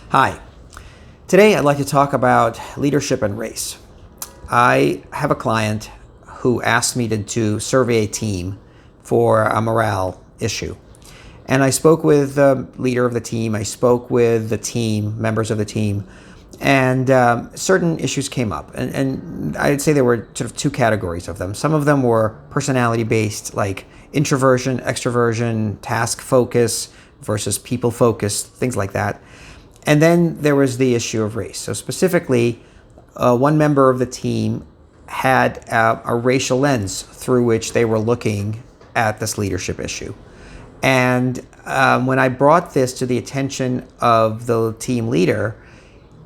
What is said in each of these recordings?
Hi. Today I'd like to talk about leadership and race. I have a client who asked me to survey a team for a morale issue. And I spoke with the leader of the team, I spoke with the team, members of the team, and certain issues came up. And I'd say there were sort of two categories of them. Some of them were personality-based, like introversion, extroversion, task focus versus people focus, things like that. And then there was the issue of race. So specifically, one member of the team had a racial lens through which they were looking at this leadership issue. And when I brought this to the attention of the team leader,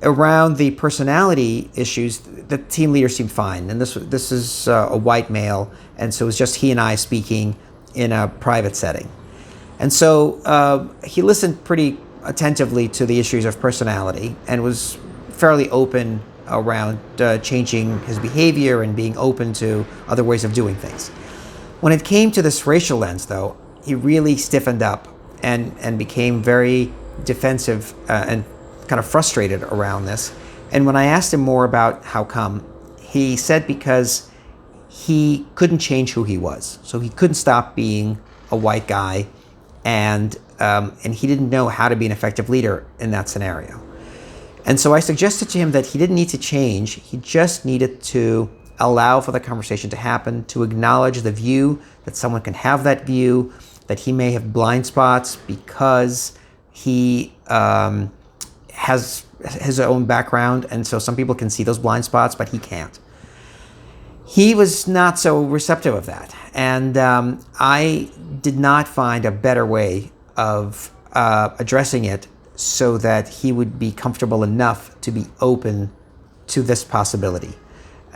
around the personality issues, the team leader seemed fine. And this is a white male, and so it was just he and I speaking in a private setting. And so he listened pretty attentively to the issues of personality and was fairly open around changing his behavior and being open to other ways of doing things. When it came to this racial lens, though, he really stiffened up and became very defensive and kind of frustrated around this. And when I asked him more about how come, he said because he couldn't change who he was. So he couldn't stop being a white guy, and he didn't know how to be an effective leader in that scenario. And so I suggested to him that he didn't need to change, he just needed to allow for the conversation to happen, to acknowledge the view, that someone can have that view, that he may have blind spots because he has his own background, and so some people can see those blind spots, but he can't. He was not so receptive of that, and I did not find a better way of addressing it so that he would be comfortable enough to be open to this possibility.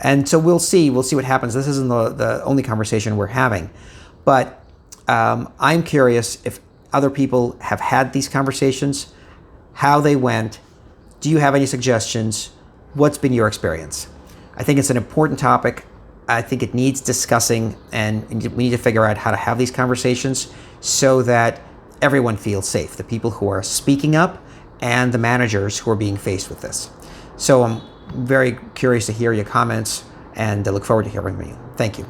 And so we'll see what happens. This isn't the only conversation we're having, but I'm curious if other people have had these conversations, how they went. Do you have any suggestions? What's been your experience? I think it's an important topic. I think it needs discussing, and we need to figure out how to have these conversations so that everyone feels safe, the people who are speaking up and the managers who are being faced with this. So I'm very curious to hear your comments, and I look forward to hearing from you. Thank you.